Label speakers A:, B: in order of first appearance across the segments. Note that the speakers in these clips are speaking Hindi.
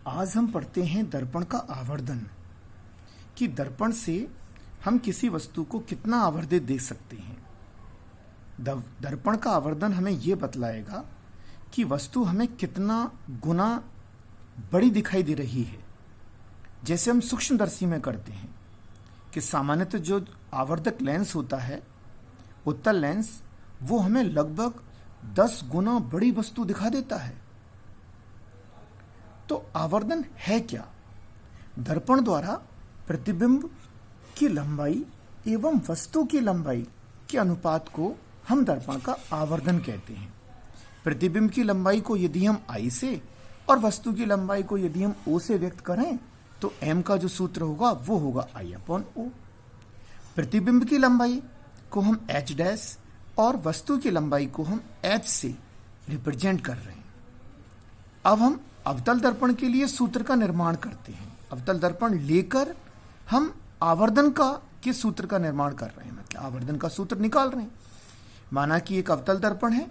A: आज हम पढ़ते हैं दर्पण का आवर्धन कि दर्पण से हम किसी वस्तु को कितना आवर्धित देख सकते हैं। दर्पण का आवर्धन हमें यह बतलाएगा कि वस्तु हमें कितना गुना बड़ी दिखाई दे रही है। जैसे हम सूक्ष्मदर्शी में करते हैं कि सामान्यतः जो आवर्धक लेंस होता है, उत्तल लेंस, वो हमें लगभग 10 गुना बड़ी वस्तु दिखा देता है। तो आवर्धन है क्या? दर्पण द्वारा प्रतिबिंब की लंबाई एवं वस्तु की लंबाई के अनुपात को हम दर्पण का आवर्धन कहते हैं। प्रतिबिंब की लंबाई को यदि हम I से और वस्तु की लंबाई को यदि हम O से व्यक्त करें तो M का जो सूत्र होगा वो होगा I/O। प्रतिबिंब की लंबाई को हम H डैश और वस्तु की लंबाई को हम H से रिप्रेजेंट कर रहे हैं। अब हम अवतल दर्पण के लिए सूत्र का निर्माण करते हैं। अवतल दर्पण लेकर हम आवर्धन के सूत्र का निर्माण कर रहे हैं, मतलब आवर्धन का सूत्र निकाल रहे हैं। माना कि एक अवतल दर्पण है,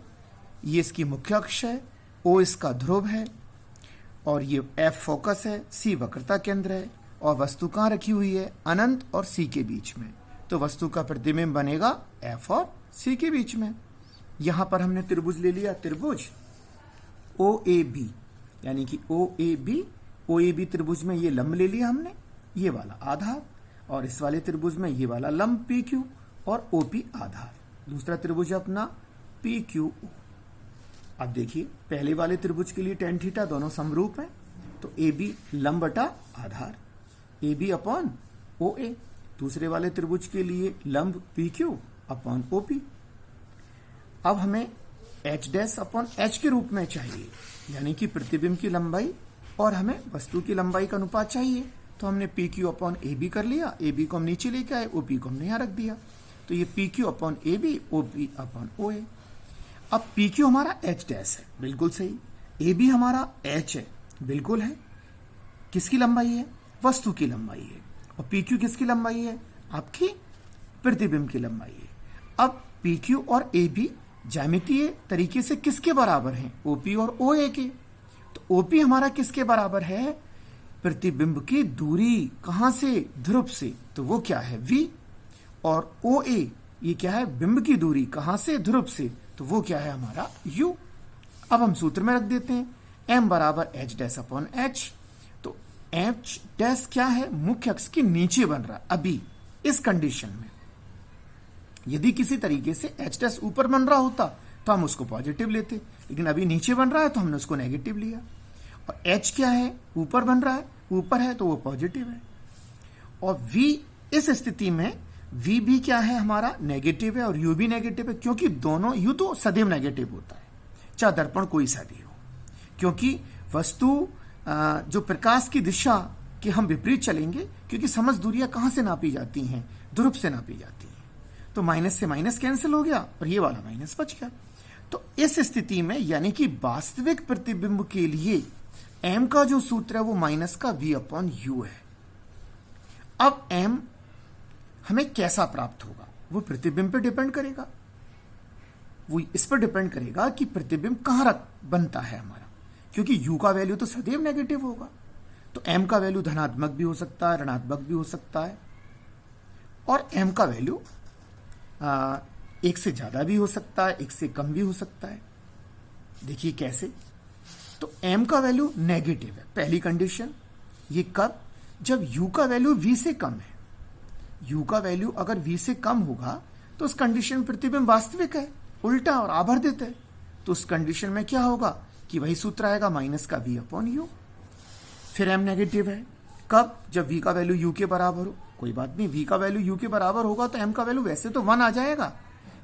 A: ये इसकी मुख्य अक्ष है, O इसका ध्रुव है और ये F फोकस है, C वक्रता केंद्र है और वस्तु कहाँ रखी हुई है? अनंत और C के बीच में। तो वस्तु का प्रतिबिंब बनेगा F और C के बीच में। यहां पर हमने त्रिभुज ले लिया, त्रिभुज OAB, यानी कि OAB त्रिभुज में ये लंब ले लिया हमने, ये वाला आधार, और इस वाले त्रिभुज में ये वाला लंब PQ और OP आधार। दूसरा त्रिभुज अपना PQO। अब देखिए पहले वाले त्रिभुज के लिए tan थीटा दोनों समरूप हैं, तो AB लंब बटा आधार, AB अपॉन OA। दूसरे वाले त्रिभुज के लिए लंब PQ अपॉन OP। अब हमें H डैश अपॉन H के रूप में चाहिए, यानी कि प्रतिबिंब की लंबाई और हमें वस्तु की लंबाई का अनुपात चाहिए। तो हमने PQ अपॉन AB कर लिया, AB को हम नीचे लेके आए, OP को हमने यहाँ रख दिया। तो ये PQ upon AB, OP upon OA। अब PQ हमारा H डैश है, बिल्कुल सही। AB हमारा H है, बिल्कुल है। किसकी लंबाई है? वस्तु की लंबाई है। और PQ किसकी लंबाई है? आपकी प्रतिबिंब की लंबाई है। अब PQ और AB ज्यामितीय तरीके से किसके बराबर हैं? OP और OA के। तो OP हमारा किसके बराबर है? प्रतिबिंब की दूरी। कहां से? ध्रुव से। तो वो क्या है? V। और OA ये क्या है? बिंब की दूरी। कहां से? ध्रुव से। तो वो क्या है? हमारा U। अब हम सूत्र में रख देते हैं, M बराबर H डैश अपॉन H। तो H डैश क्या है? मुख्य अक्ष के नीचे बन रहा है अभी इस कंडीशन में। यदि किसी तरीके से H डैश ऊपर बन रहा होता तो हम उसको पॉजिटिव लेते, लेकिन अभी नीचे बन रहा है तो हमने उसको नेगेटिव लिया। और H क्या है? ऊपर बन रहा है, ऊपर है तो वो पॉजिटिव है। और V इस स्थिति में V भी क्या है? हमारा नेगेटिव है और U भी नेगेटिव है, क्योंकि दोनों U तो सदैव नेगेटिव होता है, चाहे दर्पण कोई सा भी हो। क्योंकि वस्तु जो प्रकाश की दिशा के हम विपरीत चलेंगे, क्योंकि समझ दूरियां कहां से नापी जाती हैं? ध्रुव से नापी जाती हैं। तो माइनस से माइनस कैंसिल हो गया और ये वाला माइनस बच गया। तो इस स्थिति में यानी कि वास्तविक प्रतिबिंब के लिए M का जो सूत्र है वो माइनस का V अपॉन U है। अब M हमें कैसा प्राप्त होगा? वो प्रतिबिंब पे डिपेंड करेगा, वो इस पर डिपेंड करेगा कि प्रतिबिंब कहां बनता है हमारा, क्योंकि U का वैल्यू तो सदैव नेगेटिव होगा। तो M का वैल्यू धनात्मक भी हो सकता है, ऋणात्मक भी हो सकता है, और M का वैल्यू एक से ज्यादा भी हो सकता है, एक से कम भी हो सकता है। देखिए कैसे। तो M का वैल्यू नेगेटिव है, पहली कंडीशन। ये कब? जब U का वैल्यू V से कम है। U का वैल्यू अगर V से कम होगा तो उस कंडीशन में प्रतिबिंब वास्तविक है, उल्टा और आवर्धित है। तो उस कंडीशन में क्या होगा कि वही सूत्र आएगा, माइनस का V अपॉन U। फिर M नेगेटिव है, कब? जब V का वैल्यू U के बराबर हो। कोई बात नहीं, V का वैल्यू U के बराबर होगा तो M का वैल्यू वैसे तो 1 आ जाएगा,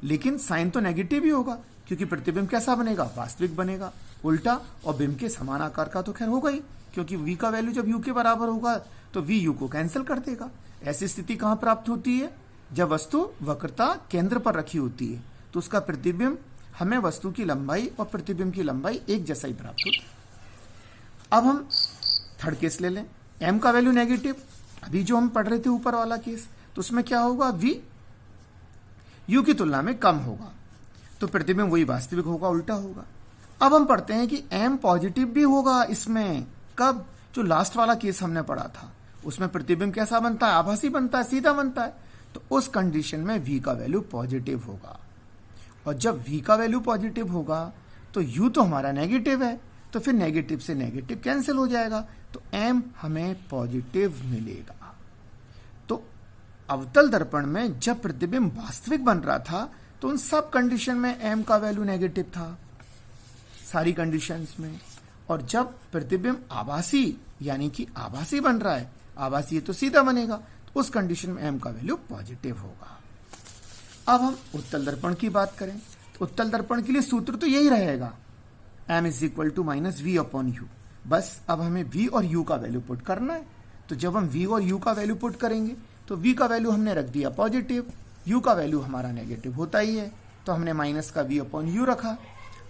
A: लेकिन साइन तो नेगेटिव ही होगा, क्योंकि प्रतिबिंब कैसा बनेगा? वास्तविक बनेगा, उल्टा। और बिंब के समान आकार का तो खैर होगा ही, क्योंकि V का वैल्यू जब U के बराबर होगा तो V U को कैंसिल कर देगा। ऐसी स्थिति कहां प्राप्त होती है? जब वस्तु वक्रता केंद्र पर रखी होती है, तो उसका प्रतिबिंब हमें वस्तु की लंबाई और प्रतिबिंब की लंबाई एक जैसा ही प्राप्त होता है। अब हम थर्ड केस ले लें, M का वैल्यू नेगेटिव, अभी जो हम पढ़ रहे थे ऊपर वाला केस, तो उसमें क्या होगा? V U की तुलना में कम होगा, तो प्रतिबिंब वही वास्तविक होगा, उल्टा होगा। अब हम पढ़ते हैं कि M पॉजिटिव भी होगा इसमें। कब? जो लास्ट वाला केस हमने पढ़ा था उसमें प्रतिबिंब कैसा बनता है, आभासी बनता है, सीधा बनता है। तो उस कंडीशन में v का वैल्यू पॉजिटिव होगा, और जब v का वैल्यू पॉजिटिव होगा तो u तो हमारा नेगेटिव है, तो फिर नेगेटिव से नेगेटिव कैंसिल हो जाएगा, तो m हमें पॉजिटिव मिलेगा। तो अवतल दर्पण में जब प्रतिबिंब वास्तविक बन रहा था तो उन सब कंडीशन में m का वैल्यू नेगेटिव था, सारी कंडीशंस में। और जब प्रतिबिंब आभासी यानी कि आभासी बन रहा है, आभासी है तो सीधा बनेगा, तो उस कंडीशन में m का वैल्यू पॉजिटिव होगा। अब हम उत्तल दर्पण की बात करें तो उत्तल दर्पण के लिए सूत्र तो यही रहेगा, m is equal to minus v upon u. बस अब हमें v और u का वैल्यू पुट करना है। तो जब हम v और u का वैल्यू पुट करेंगे तो v का वैल्यू हमने रख दिया पॉजिटिव, u का वैल्यू हमारा नेगेटिव होता ही है, तो हमने माइनस का v अपॉन u रखा।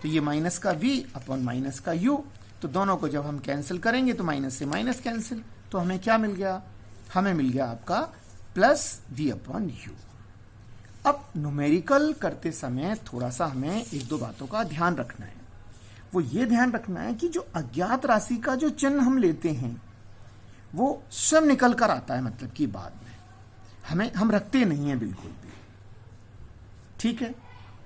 A: तो ये माइनस का v अपॉन माइनस का u, तो दोनों को जब हम कैंसिल करेंगे तो माइनस से माइनस कैंसिल, तो हमें क्या मिल गया, हमें मिल गया आपका प्लस v अपॉन यू। अब न्यूमेरिकल करते समय थोड़ा सा हमें एक दो बातों का ध्यान रखना है। वो ये ध्यान रखना है कि जो अज्ञात राशि का जो चिन्ह हम लेते हैं वो स्वयं निकल कर आता है, मतलब कि बाद में हम रखते नहीं है बिल्कुल भी, ठीक है।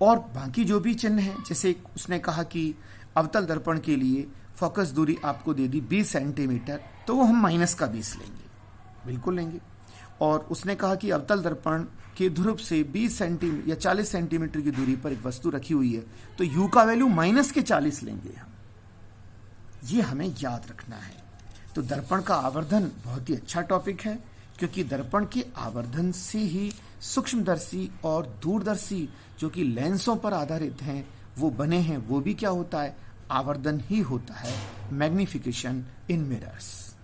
A: और बाकी जो भी चिन्ह है, जैसे उसने कहा कि अवतल दर्पण के लिए फोकस दूरी आपको दे दी 20 सेंटीमीटर, तो वो हम माइनस का 20 लेंगे, बिल्कुल लेंगे। और उसने कहा कि अवतल दर्पण के ध्रुव से 20 सेंटीमीटर या 40 सेंटीमीटर की दूरी पर एक वस्तु रखी हुई है, तो u का वैल्यू माइनस के 40 लेंगे हम, ये हमें याद रखना है। तो दर्पण का आवर्धन बहुत ही अच्छा टॉपिक है, क्योंकि दर्पण के आवर्धन से ही सूक्ष्मदर्शी और दूरदर्शी जो कि लेंसों पर आधारित हैं वो बने हैं। वो भी क्या होता है, आवर्धन ही होता है, मैग्निफिकेशन इन मिरर्स।